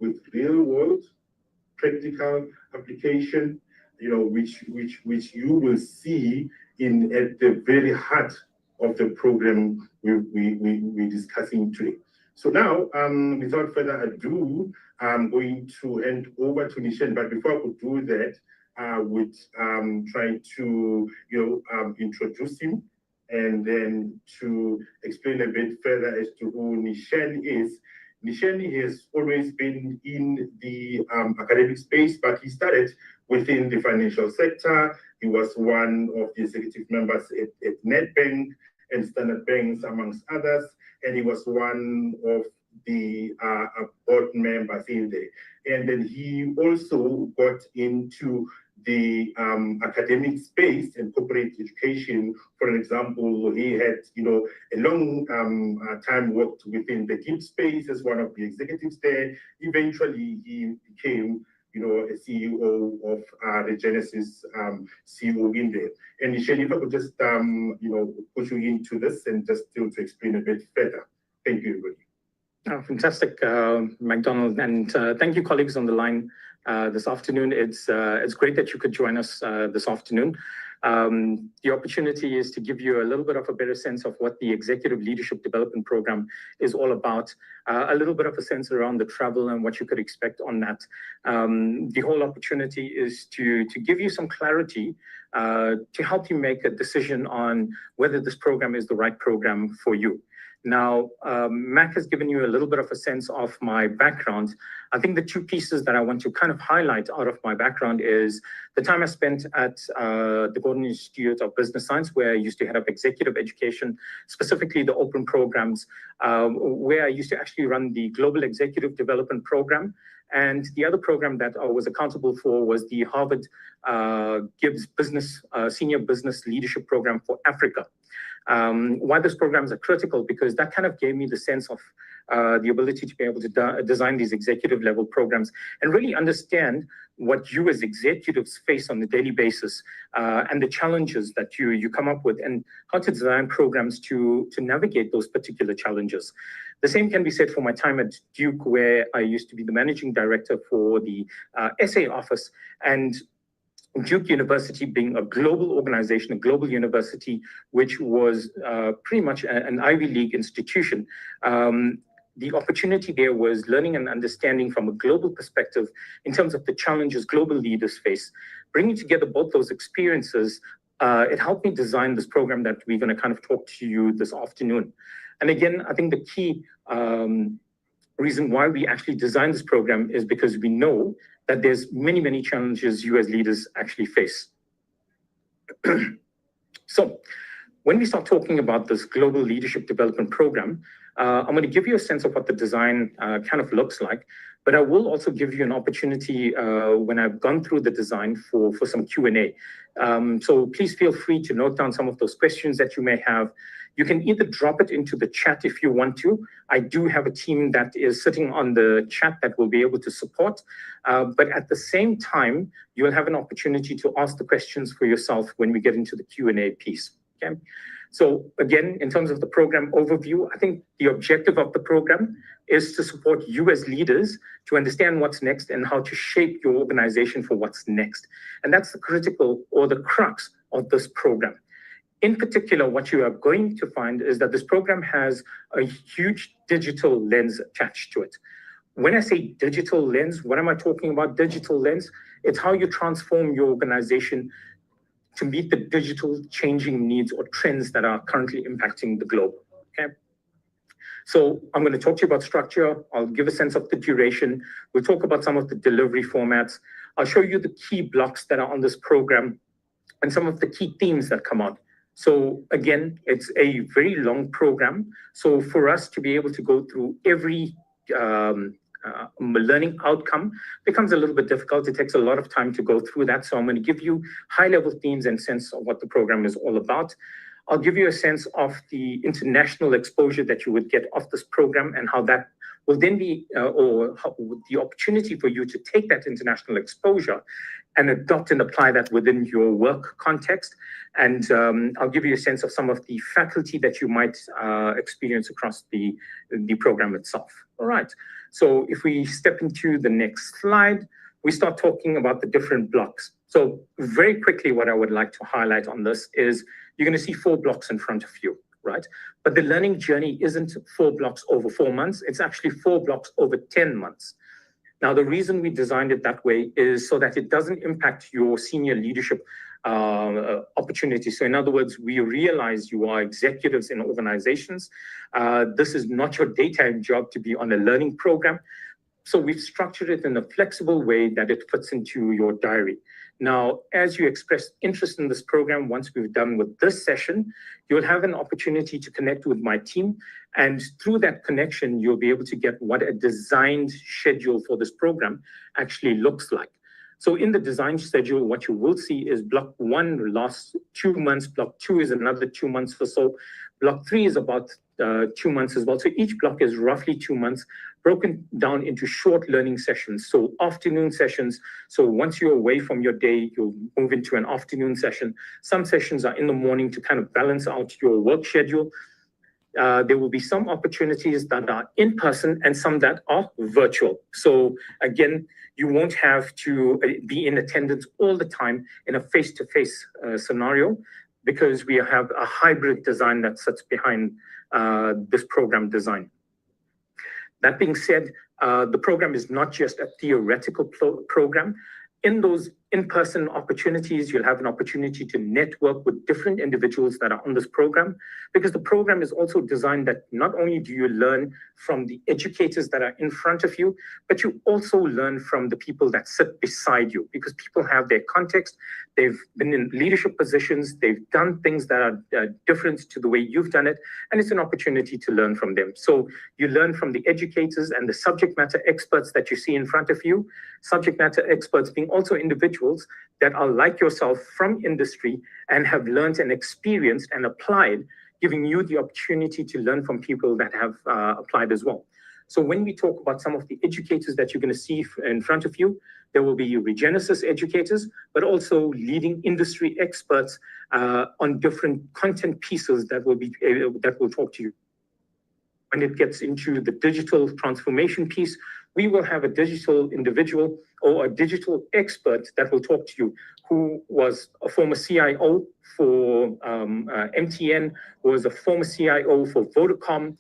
with real world practical application, which you will see at the very heart of the program we're discussing today. So now, without further ado, I'm going to hand over to Nishan. But before I could do that, I would try to introduce him and then to explain a bit further as to who Nishan is. Nishan has always been in the academic space, but he started within the financial sector. He was one of the executive members at Nedbank and Standard Banks, amongst others, and he was one of the board members in there. And then he also got into the academic space and corporate education. For example, he had, a long time worked within the GIP space as one of the executives there. Eventually, he became, a CEO of the Genesis CEO in there. And Nishan, if I could just, push you into this and just to explain a bit further. Thank you, everybody. Oh, fantastic, McDonald, and thank you, colleagues on the line this afternoon. It's great that you could join us this afternoon. The opportunity is to give you a little bit of a better sense of what the Executive Leadership Development Program is all about, a little bit of a sense around the travel and what you could expect on that. The whole opportunity is to give you some clarity to help you make a decision on whether this program is the right program for you. Now, Mac has given you a little bit of a sense of my background. I think the two pieces that I want to kind of highlight out of my background is the time I spent at the Gordon Institute of Business Science, where I used to head up executive education, specifically the open programs, where I used to actually run the Global Executive Development Program. And the other program that I was accountable for was the Harvard Gibbs Senior Business Leadership Program for Africa. Why those programs are critical, because that kind of gave me the sense of the ability to be able to design these executive level programs and really understand what you as executives face on a daily basis and the challenges that you come up with and how to design programs to navigate those particular challenges. The same can be said for my time at Duke, where I used to be the managing director for the SA office. And Duke University being a global organization, a global university, which was pretty much an Ivy League institution, the opportunity there was learning and understanding from a global perspective in terms of the challenges global leaders face. Bringing together both those experiences, it helped me design this program that we're going to kind of talk to you this afternoon. And again, I think the key reason why we actually designed this program is because we know that there's many, many challenges you as leaders actually face. So when we start talking about this Global Leadership Development Program, I'm going to give you a sense of what the design kind of looks like, but I will also give you an opportunity when I've gone through the design for some Q&A. So please feel free to note down some of those questions that you may have. You can either drop it into the chat if you want to. I do have a team that is sitting on the chat that will be able to support. But at the same time, you'll have an opportunity to ask the questions for yourself when we get into the Q&A piece. Okay. So again, in terms of the program overview, I think the objective of the program is to support you as leaders to understand what's next and how to shape your organization for what's next. And that's the critical or the crux of this program. In particular, what you are going to find is that this program has a huge digital lens attached to it. When I say digital lens, what am I talking about? Digital lens, it's how you transform your organization to meet the digital changing needs or trends that are currently impacting the globe. Okay. So I'm going to talk to you about structure. I'll give a sense of the duration. We'll talk about some of the delivery formats. I'll show you the key blocks that are on this program and some of the key themes that come out. So again, it's a very long program. So for us to be able to go through every learning outcome becomes a little bit difficult. It takes a lot of time to go through that. So I'm going to give you high-level themes and sense of what the program is all about. I'll give you a sense of the international exposure that you would get off this program and how that will then be, the opportunity for you to take that international exposure and adopt and apply that within your work context. And I'll give you a sense of some of the faculty that you might experience across the program itself. All right. So if we step into the next slide, we start talking about the different blocks. So very quickly, what I would like to highlight on this is you're going to see 4 blocks in front of you, right? But the learning journey isn't 4 blocks over 4 months. It's actually 4 blocks over 10 months. Now, the reason we designed it that way is so that it doesn't impact your senior leadership opportunities. So in other words, we realize you are executives in organizations. This is not your daytime job to be on a learning program. So we've structured it in a flexible way that it fits into your diary. Now, as you express interest in this program, once we've done with this session, you'll have an opportunity to connect with my team. And through that connection, you'll be able to get what a designed schedule for this program actually looks like. So in the design schedule, what you will see is block 1 lasts 2 months, block 2 is another 2 months or so, block 3 is about 2 months as well. So each block is roughly 2 months, broken down into short learning sessions. So afternoon sessions. So once you're away from your day, you'll move into an afternoon session. Some sessions are in the morning to kind of balance out your work schedule. There will be some opportunities that are in person and some that are virtual. So again, you won't have to be in attendance all the time in a face-to-face scenario, because we have a hybrid design that sits behind this program design. That being said, the program is not just a theoretical program. In those in-person opportunities, you'll have an opportunity to network with different individuals that are on this program, because the program is also designed that not only do you learn from the educators that are in front of you, but you also learn from the people that sit beside you, because people have their context. They've been in leadership positions. They've done things that are different to the way you've done it. And it's an opportunity to learn from them. So you learn from the educators and the subject matter experts that you see in front of you, subject matter experts being also individuals that are like yourself from industry and have learned and experienced and applied, giving you the opportunity to learn from people that have applied as well. So when we talk about some of the educators that you're going to see in front of you, there will be Regenesis educators, but also leading industry experts on different content pieces that will talk to you. When it gets into the digital transformation piece, we will have a digital individual or a digital expert that will talk to you, who was a former CIO for MTN, was a former CIO for Vodacom,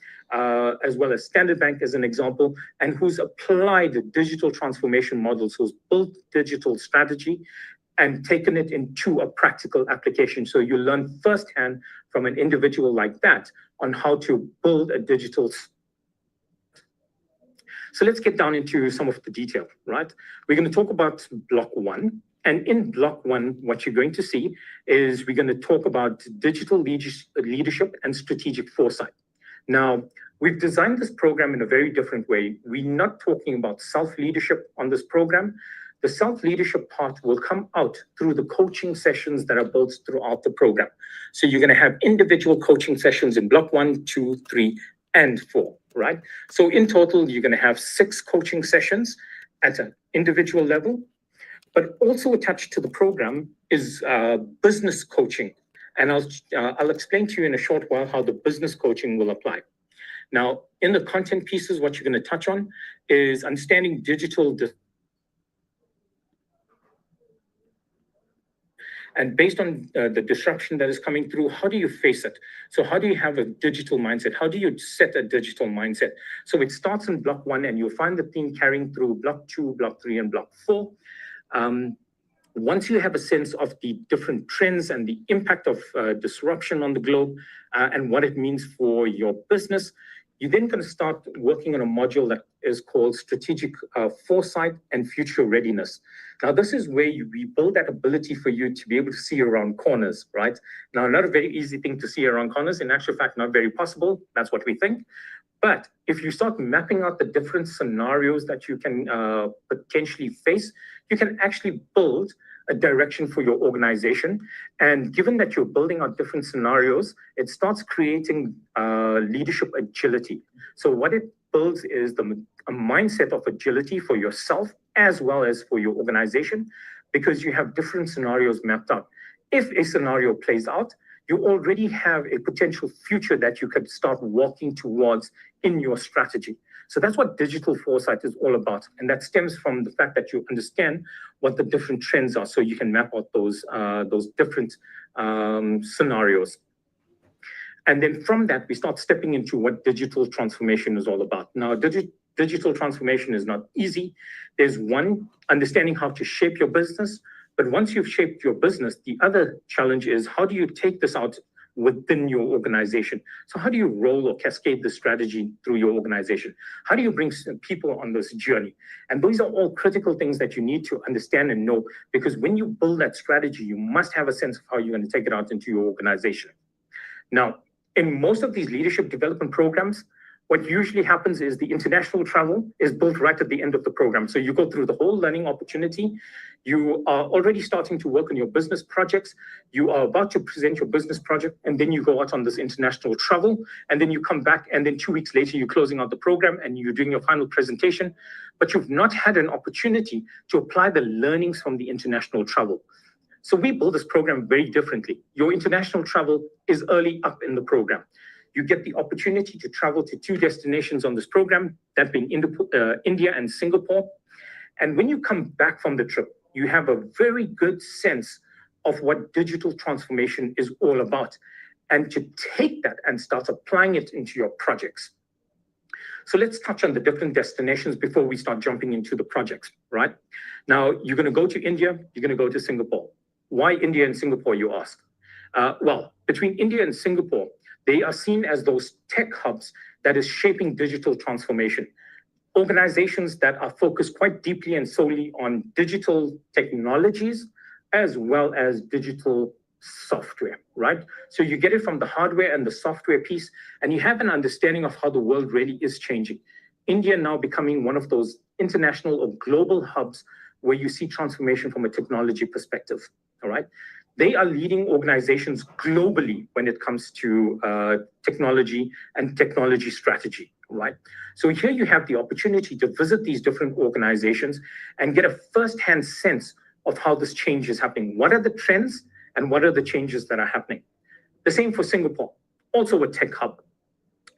as well as Standard Bank as an example, and who's applied digital transformation models, who's built digital strategy and taken it into a practical application. So you learn firsthand from an individual like that on how to build a digital. So let's get down into some of the detail, right? We're going to talk about block 1. And in block 1, what you're going to see is we're going to talk about digital leadership and strategic foresight. Now, we've designed this program in a very different way. We're not talking about self-leadership on this program. The self-leadership part will come out through the coaching sessions that are built throughout the program. So you're going to have individual coaching sessions in block 1, 2, 3, and 4, right? So in total, you're going to have 6 coaching sessions at an individual level, but also attached to the program is business coaching. And I'll explain to you in a short while how the business coaching will apply. Now, in the content pieces, what you're going to touch on is understanding digital. And based on the disruption that is coming through, how do you face it? So how do you have a digital mindset? How do you set a digital mindset? So it starts in block 1, and you'll find the theme carrying through block 2, block 3, and block 4. Once you have a sense of the different trends and the impact of disruption on the globe and what it means for your business, you're then going to start working on a module that is called strategic foresight and future readiness. Now, this is where we build that ability for you to be able to see around corners, right? Now, not a very easy thing to see around corners. In actual fact, not very possible. That's what we think. But if you start mapping out the different scenarios that you can potentially face, you can actually build a direction for your organization. And given that you're building out different scenarios, it starts creating leadership agility. So what it builds is a mindset of agility for yourself as well as for your organization, because you have different scenarios mapped out. If a scenario plays out, you already have a potential future that you could start walking towards in your strategy. So that's what digital foresight is all about. And that stems from the fact that you understand what the different trends are, so you can map out those different scenarios. And then from that, we start stepping into what digital transformation is all about. Now, digital transformation is not easy. There's one, understanding how to shape your business. But once you've shaped your business, the other challenge is, how do you take this out within your organization? So how do you roll or cascade the strategy through your organization? How do you bring people on this journey? And those are all critical things that you need to understand and know, because when you build that strategy, you must have a sense of how you're going to take it out into your organization. Now, in most of these leadership development programs, what usually happens is the international travel is built right at the end of the program. So you go through the whole learning opportunity. You are already starting to work on your business projects. You are about to present your business project, and then you go out on this international travel, and then you come back, and then 2 weeks later, you're closing out the program and you're doing your final presentation, but you've not had an opportunity to apply the learnings from the international travel. So we build this program very differently. Your international travel is early up in the program. You get the opportunity to travel to 2 destinations on this program, that being India and Singapore. And when you come back from the trip, you have a very good sense of what digital transformation is all about, and to take that and start applying it into your projects. So let's touch on the different destinations before we start jumping into the projects, right? Now, you're going to go to India, you're going to go to Singapore. Why India and Singapore, you ask? Well, between India and Singapore, they are seen as those tech hubs that is shaping digital transformation. Organizations that are focused quite deeply and solely on digital technologies, as well as digital software, right? So you get it from the hardware and the software piece, and you have an understanding of how the world really is changing. India now becoming one of those international or global hubs where you see transformation from a technology perspective, all right? They are leading organizations globally when it comes to technology and technology strategy, right? So here you have the opportunity to visit these different organizations and get a first-hand sense of how this change is happening. What are the trends and what are the changes that are happening? The same for Singapore, also a tech hub,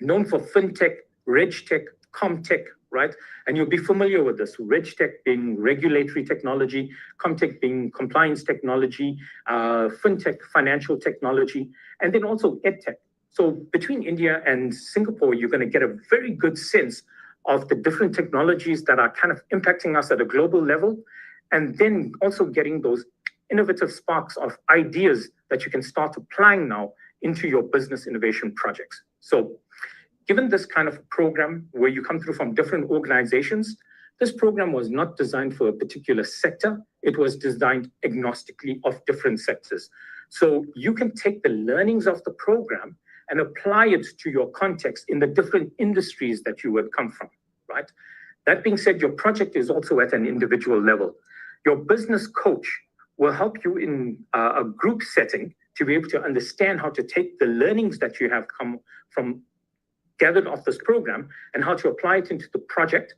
known for fintech, regtech, comtech, right? And you'll be familiar with this, regtech being regulatory technology, comtech being compliance technology, fintech, financial technology, and then also edtech. So between India and Singapore, you're going to get a very good sense of the different technologies that are kind of impacting us at a global level, and then also getting those innovative sparks of ideas that you can start applying now into your business innovation projects. So given this kind of program where you come through from different organizations, this program was not designed for a particular sector. It was designed agnostically of different sectors. So you can take the learnings of the program and apply it to your context in the different industries that you would come from, right? That being said, your project is also at an individual level. Your business coach will help you in a group setting to be able to understand how to take the learnings that you have come from gathered off this program and how to apply it into the project.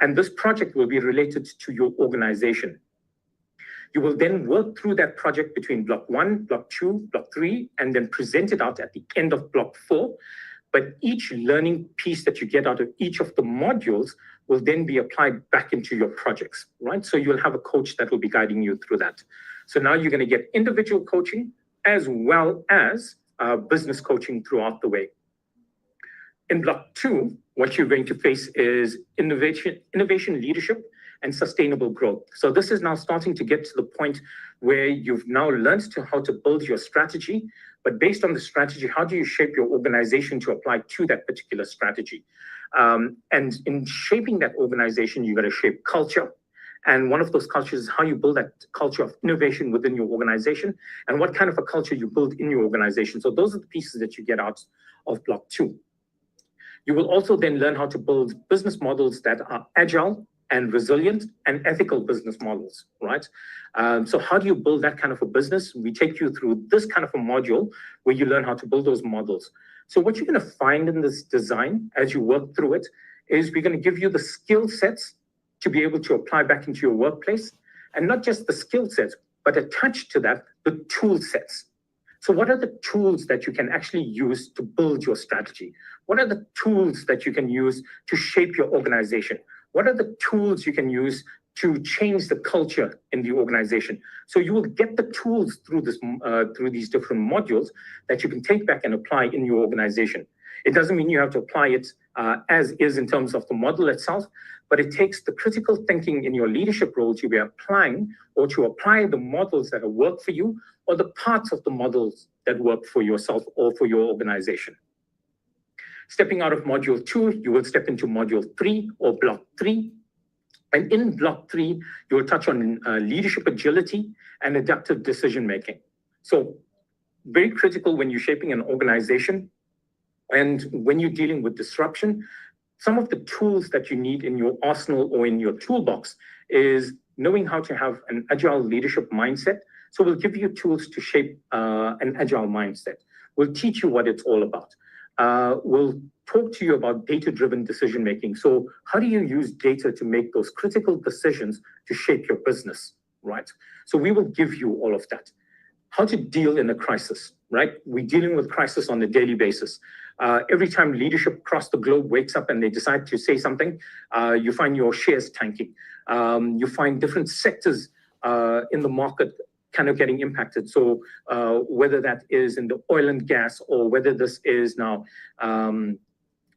And this project will be related to your organization. You will then work through that project between block 1, block 2, block 3, and then present it out at the end of block 4. But each learning piece that you get out of each of the modules will then be applied back into your projects, right? So you'll have a coach that will be guiding you through that. So now you're going to get individual coaching as well as business coaching throughout the way. In block 2, what you're going to face is innovation leadership and sustainable growth. So this is now starting to get to the point where you've now learned how to build your strategy, but based on the strategy, how do you shape your organization to apply to that particular strategy? And in shaping that organization, you've got to shape culture. And one of those cultures is how you build that culture of innovation within your organization and what kind of a culture you build in your organization. So those are the pieces that you get out of block 2. You will also then learn how to build business models that are agile and resilient and ethical business models, right? So how do you build that kind of a business? We take you through this kind of a module where you learn how to build those models. So what you're going to find in this design as you work through it is we're going to give you the skill sets to be able to apply back into your workplace. And not just the skill sets, but attached to that, the tool sets. So what are the tools that you can actually use to build your strategy? What are the tools that you can use to shape your organization? What are the tools you can use to change the culture in the organization? So you will get the tools through these different modules that you can take back and apply in your organization. It doesn't mean you have to apply it as is in terms of the model itself, but it takes the critical thinking in your leadership role to be applying or to apply the models that work for you or the parts of the models that work for yourself or for your organization. Stepping out of module 2, you will step into module 3 or block 3. And in block 3, you will touch on leadership agility and adaptive decision making. So very critical when you're shaping an organization and when you're dealing with disruption. Some of the tools that you need in your arsenal or in your toolbox is knowing how to have an agile leadership mindset. So we'll give you tools to shape an agile mindset. We'll teach you what it's all about. We'll talk to you about data-driven decision-making. So how do you use data to make those critical decisions to shape your business, right? So we will give you all of that. How to deal in a crisis, right? We're dealing with crisis on a daily basis. Every time leadership across the globe wakes up and they decide to say something, you find your shares tanking. You find different sectors in the market kind of getting impacted. So whether that is in the oil and gas or whether this is now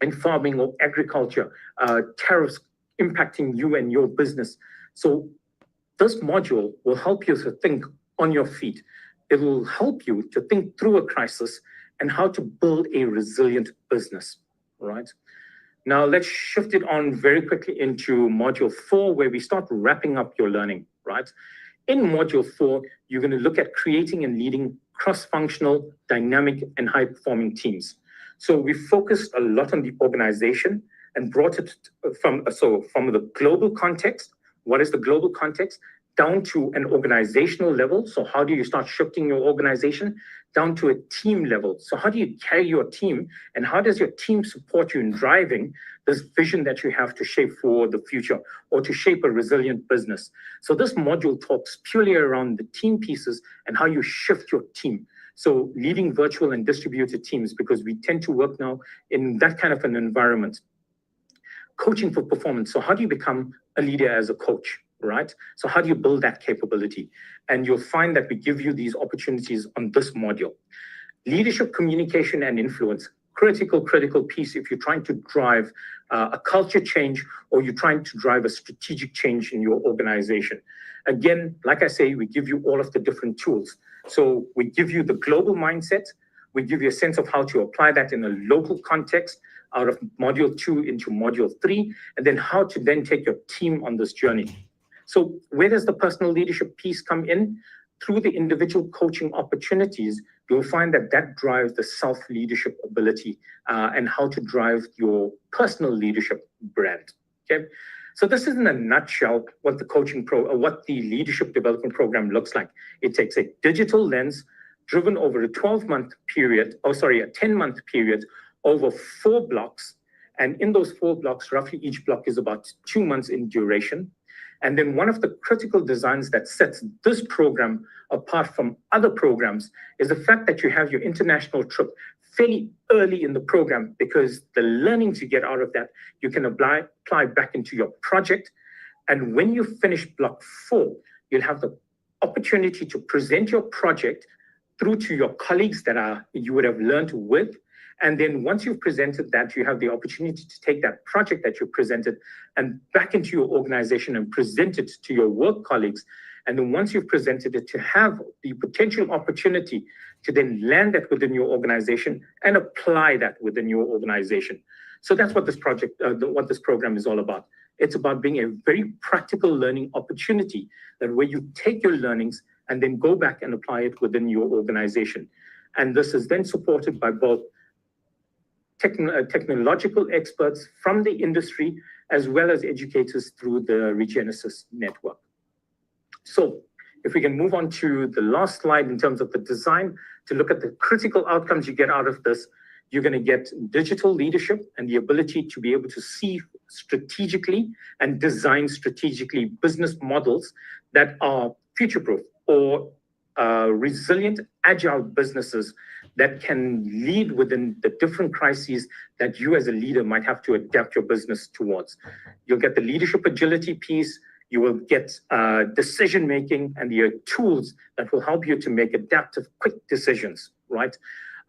in farming or agriculture, tariffs impacting you and your business. So this module will help you to think on your feet. It will help you to think through a crisis and how to build a resilient business, right? Now let's shift it on very quickly into module 4, where we start wrapping up your learning, right? In module 4, you're going to look at creating and leading cross-functional, dynamic, and high-performing teams. So we focused a lot on the organization and brought it from the global context. What is the global context? Down to an organizational level. So how do you start shifting your organization? Down to a team level. So how do you carry your team and how does your team support you in driving this vision that you have to shape for the future or to shape a resilient business? So this module talks purely around the team pieces and how you shift your team. So leading virtual and distributed teams, because we tend to work now in that kind of an environment. Coaching for performance. So how do you become a leader as a coach? Right? So how do you build that capability? And you'll find that we give you these opportunities on this module. Leadership, communication, and influence. Critical piece if you're trying to drive a culture change or you're trying to drive a strategic change in your organization. Again, like I say, we give you all of the different tools. So we give you the global mindset. We give you a sense of how to apply that in a local context out of module 2 into module 3, and then how to then take your team on this journey. So where does the personal leadership piece come in? Through the individual coaching opportunities, you'll find that that drives the self-leadership ability and how to drive your personal leadership brand, okay? So this is in a nutshell what what the leadership development program looks like. It takes a digital lens driven over a 10-month period over 4 blocks. And in those 4 blocks, roughly each block is about 2 months in duration. And then one of the critical designs that sets this program apart from other programs is the fact that you have your international trip fairly early in the program, because the learnings you get out of that, you can apply back into your project. And when you finish block 4, you'll have the opportunity to present your project through to your colleagues that you would have learned with. And then once you've presented that, you have the opportunity to take that project that you presented and back into your organization and present it to your work colleagues. And then once you've presented it, to have the potential opportunity to then land that within your organization and apply that within your organization. So that's what this program is all about. It's about being a very practical learning opportunity, that where you take your learnings and then go back and apply it within your organization. And this is then supported by both technological experts from the industry, as well as educators through the Regenesis network. So if we can move on to the last slide in terms of the design, to look at the critical outcomes you get out of this, you're going to get digital leadership and the ability to be able to see strategically and design strategically business models that are future-proof or resilient, agile businesses that can lead within the different crises that you as a leader might have to adapt your business towards. You'll get the leadership agility piece, you will get decision-making and the tools that will help you to make adaptive, quick decisions, right?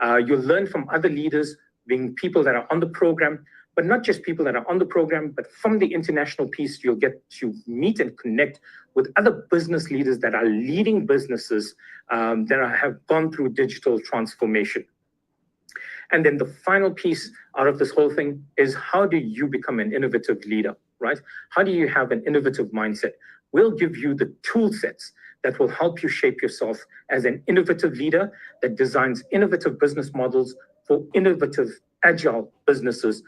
You'll learn from other leaders, being people that are on the program, but not just people that are on the program, but from the international piece, you'll get to meet and connect with other business leaders that are leading businesses that have gone through digital transformation. And then the final piece out of this whole thing is, how do you become an innovative leader, right? How do you have an innovative mindset? We'll give you the tool sets that will help you shape yourself as an innovative leader that designs innovative business models for innovative, agile businesses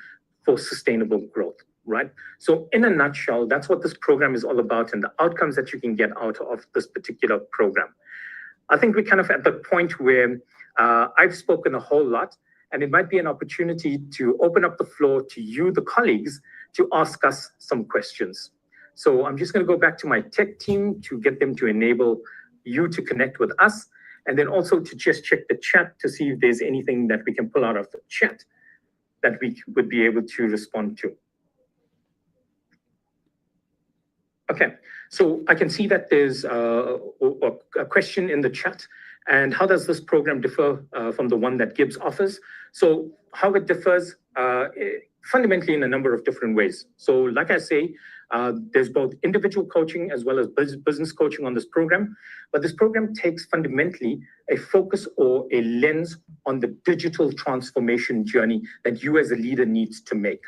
for sustainable growth, right? So in a nutshell, that's what this program is all about and the outcomes that you can get out of this particular program. I think we're kind of at the point where I've spoken a whole lot, and it might be an opportunity to open up the floor to you, the colleagues, to ask us some questions. So I'm just going to go back to my tech team to get them to enable you to connect with us, and then also to just check the chat to see if there's anything that we can pull out of the chat that we would be able to respond to. Okay, so I can see that there's a question in the chat. And how does this program differ from the one that Gibbs offers? So how it differs fundamentally in a number of different ways. So like I say, there's both individual coaching as well as business coaching on this program. But this program takes fundamentally a focus or a lens on the digital transformation journey that you as a leader needs to make.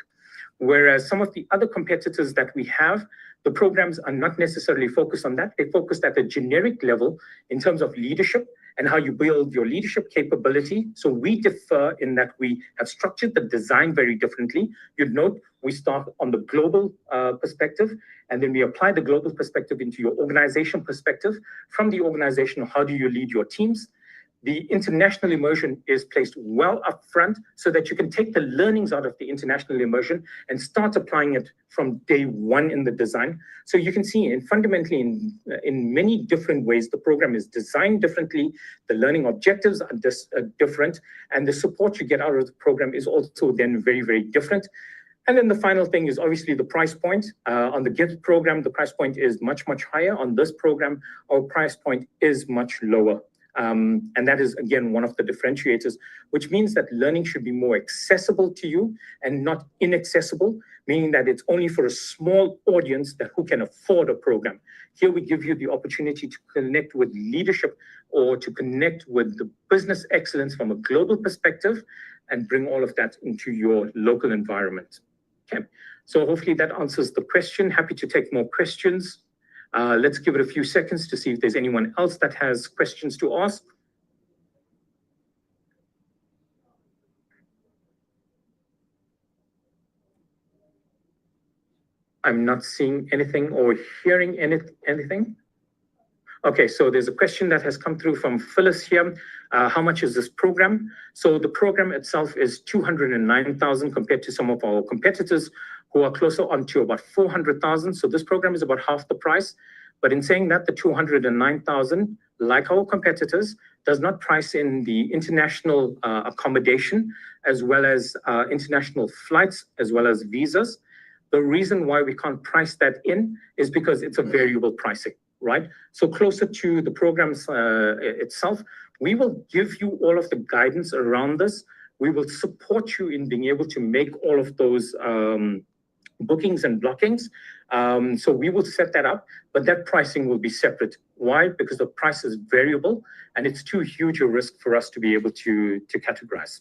Whereas some of the other competitors that we have, the programs are not necessarily focused on that. They focused at a generic level in terms of leadership and how you build your leadership capability. So we differ in that we have structured the design very differently. You'd note we start on the global perspective, and then we apply the global perspective into your organization perspective. From the organization, how do you lead your teams? The international immersion is placed well up front so that you can take the learnings out of the international immersion and start applying it from day one in the design. So you can see fundamentally in many different ways, the program is designed differently, the learning objectives are different, and the support you get out of the program is also then very, very different. And then the final thing is obviously the price point. On the Gibbs program, the price point is much, much higher. On this program, our price point is much lower. And that is, again, one of the differentiators, which means that learning should be more accessible to you and not inaccessible, meaning that it's only for a small audience who can afford a program. Here we give you the opportunity to connect with leadership or to connect with the business excellence from a global perspective and bring all of that into your local environment. Okay, so hopefully that answers the question. Happy to take more questions. Let's give it a few seconds to see if there's anyone else that has questions to ask. I'm not seeing anything or hearing anything. Okay, so there's a question that has come through from Phyllis here. How much is this program? So the program itself is 209,000 compared to some of our competitors who are closer on to about 400,000. So this program is about half the price. But in saying that, the 209,000, like our competitors, does not price in the international accommodation, as well as international flights, as well as visas. The reason why we can't price that in is because it's a variable pricing, right? So closer to the programs itself, we will give you all of the guidance around this. We will support you in being able to make all of those bookings and blockings. So we will set that up, but that pricing will be separate. Why? Because the price is variable and it's too huge a risk for us to be able to categorize.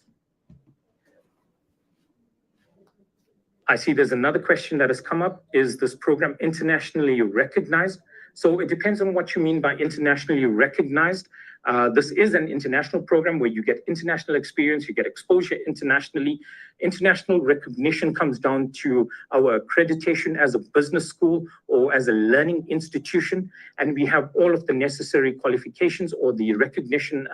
I see there's another question that has come up. Is this program internationally recognized? So it depends on what you mean by internationally recognized. This is an international program where you get international experience, you get exposure internationally, International recognition comes down to our accreditation as a business school or as a learning institution, and we have all of the necessary qualifications or the recognition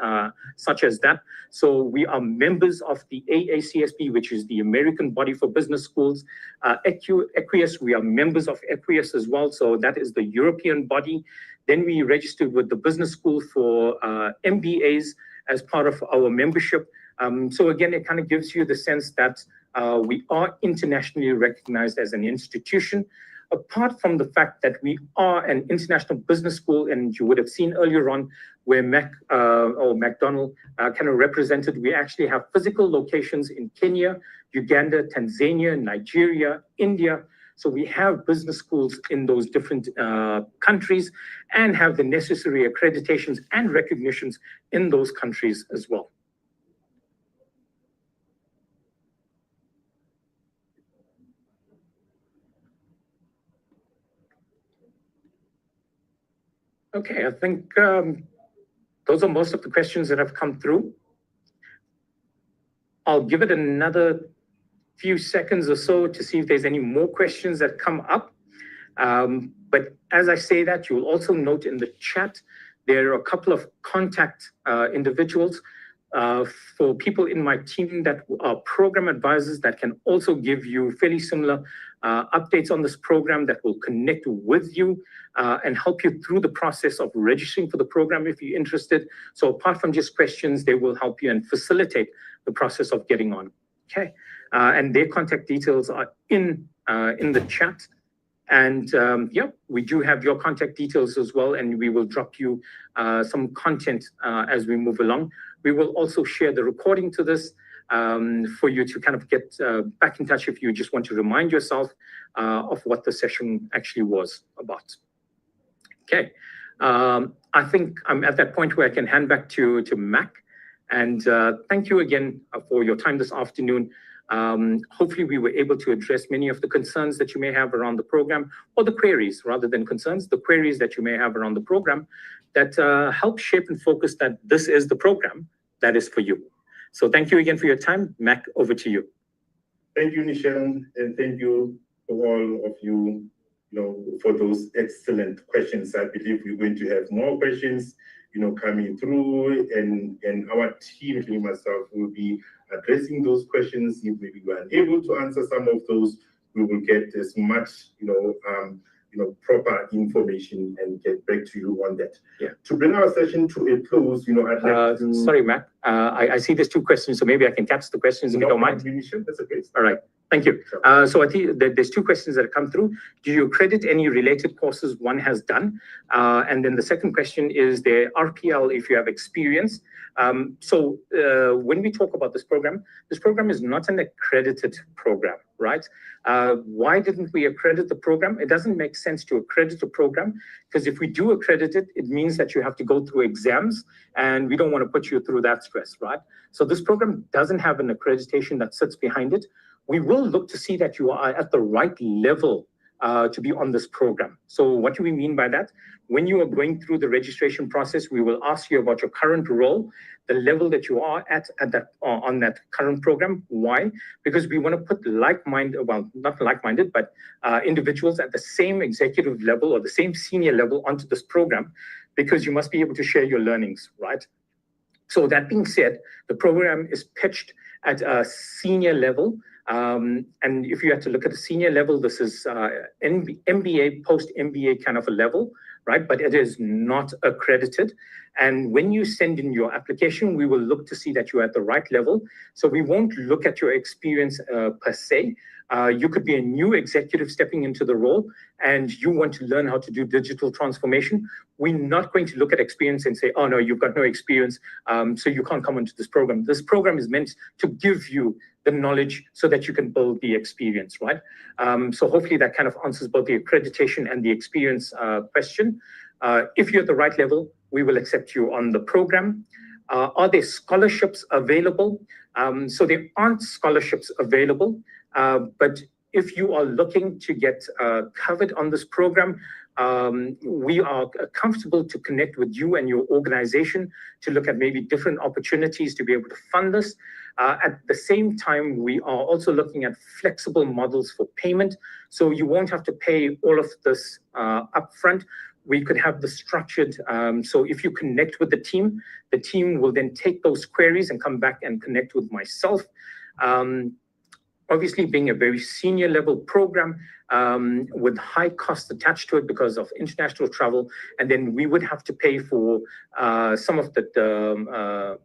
such as that. So we are members of the AACSB, which is the American Body for Business Schools. Equius, we are members of Equius as well, so that is the European body. Then we registered with the business school for MBAs as part of our membership. So again, it kind of gives you the sense that we are internationally recognized as an institution. Apart from the fact that we are an international business school, and you would have seen earlier on where McDonald kind of represented, we actually have physical locations in Kenya, Uganda, Tanzania, Nigeria, India. So we have business schools in those different countries and have the necessary accreditations and recognitions in those countries as well. Okay, I think those are most of the questions that have come through. I'll give it another few seconds or so to see if there's any more questions that come up. But as I say that, you'll also note in the chat, there are a couple of contact individuals for people in my team that are program advisors that can also give you fairly similar updates on this program, that will connect with you and help you through the process of registering for the program if you're interested. So apart from just questions, they will help you and facilitate the process of getting on. Okay, and their contact details are in the chat. And yeah, we do have your contact details as well, and we will drop you some content as we move along. We will also share the recording to this for you to kind of get back in touch if you just want to remind yourself of what the session actually was about. Okay, I think I'm at that point where I can hand back to Mac. And thank you again for your time this afternoon. Hopefully we were able to address many of the concerns that you may have around the program, or the queries rather than concerns, the queries that you may have around the program that help shape and focus that this is the program that is for you. So thank you again for your time. Mac, over to you. Thank you, Nichelle, and thank you to all of you, for those excellent questions. I believe we're going to have more questions, coming through, and our team, including myself, will be addressing those questions. If maybe we are unable to answer some of those, we will get as much, proper information and get back to you on that. Yeah. To bring our session to a close, I'd like to... Sorry, Mac. I see there's two questions, so maybe I can catch the questions if you don't mind. That's okay. All right. Thank you. So I think there's two questions that have come through. Do you credit any related courses one has done? And then the second question is the RPL if you have experience. So when we talk about this program is not an accredited program, right? Why didn't we accredit the program? It doesn't make sense to accredit a program, because if we do accredit it, it means that you have to go through exams, and we don't want to put you through that stress, right? So this program doesn't have an accreditation that sits behind it. We will look to see that you are at the right level to be on this program. So what do we mean by that? When you are going through the registration process, we will ask you about your current role, the level that you are at that on that current program. Why? Because we want to put like-minded, well, not like-minded, but individuals at the same executive level or the same senior level onto this program, because you must be able to share your learnings, right? So that being said, the program is pitched at a senior level. And if you have to look at the senior level, this is MBA, post-MBA kind of a level, right? But it is not accredited. And when you send in your application, we will look to see that you're at the right level. So we won't look at your experience per se. You could be a new executive stepping into the role and you want to learn how to do digital transformation. We're not going to look at experience and say, oh no, you've got no experience, so you can't come into this program. This program is meant to give you the knowledge so that you can build the experience, right? So hopefully that kind of answers both the accreditation and the experience question. If you're at the right level, we will accept you on the program. Are there scholarships available? So there aren't scholarships available, but if you are looking to get covered on this program, we are comfortable to connect with you and your organization to look at maybe different opportunities to be able to fund this. At the same time, we are also looking at flexible models for payment. So you won't have to pay all of this upfront. We could have the structured, so if you connect with the team will then take those queries and come back and connect with myself. Obviously, being a very senior level program with high costs attached to it because of international travel, and then we would have to pay for some of the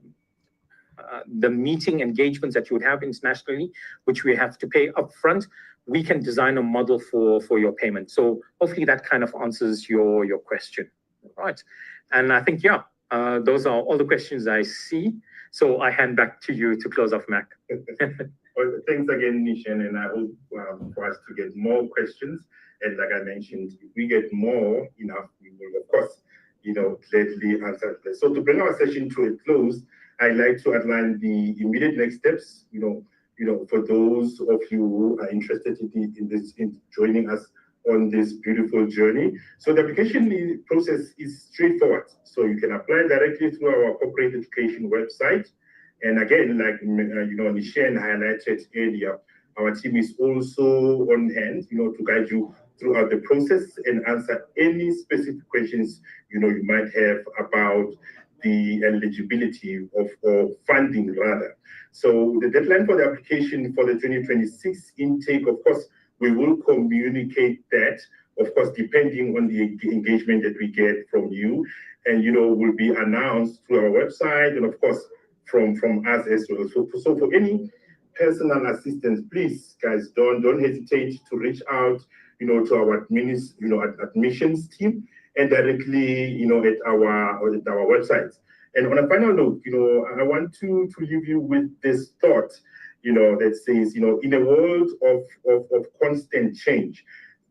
meeting engagements that you would have internationally, which we have to pay upfront. We can design a model for your payment. So hopefully that kind of answers your question. All right. And I think, yeah, those are all the questions I see. So I hand back to you to close off, Mac. Well, thanks again, Nishan, and I hope for us to get more questions. And like I mentioned, if we get more enough, we will, of course, gladly answer this. So to bring our session to a close, I'd like to outline the immediate next steps, for those of you who are interested in joining us on this beautiful journey. So the application process is straightforward. So you can apply directly through our corporate education website. And again, like Nishan highlighted earlier, our team is also on hand, to guide you throughout the process and answer any specific questions you might have about the eligibility of funding rather. So the deadline for the application for the 2026 intake, of course, we will communicate that, of course, depending on the engagement that we get from you, and will be announced through our website and of course from us as well. So for any personal assistance, please, guys, don't hesitate to reach out, to our admissions team and directly, at our website. And on a final note, I want to leave you with this thought, that says, in a world of constant change,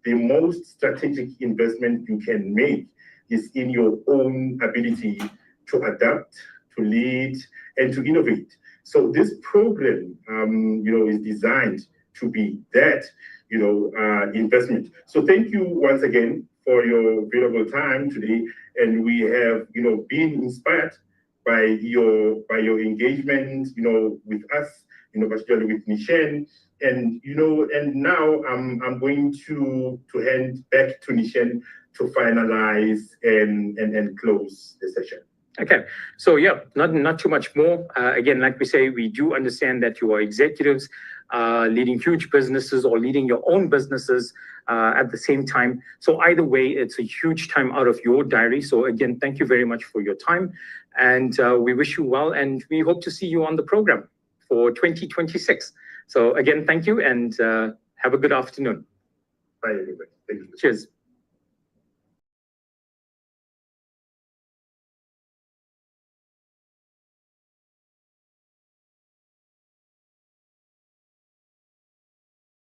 the most strategic investment you can make is in your own ability to adapt, to lead, and to innovate. So this program, is designed to be that, investment. So thank you once again for your valuable time today. And we have, been inspired by your engagement, with us, particularly with Nishan. And, and now I'm going to hand back to Nishan to finalize and close the session. Okay, so yeah, not too much more. Again, like we say, we do understand that you are executives leading huge businesses or leading your own businesses at the same time. So either way, it's a huge time out of your diary. So again, thank you very much for your time. And we wish you well, and we hope to see you on the program for 2026. So again, thank you, and have a good afternoon. Bye, everybody. Thank you. Cheers.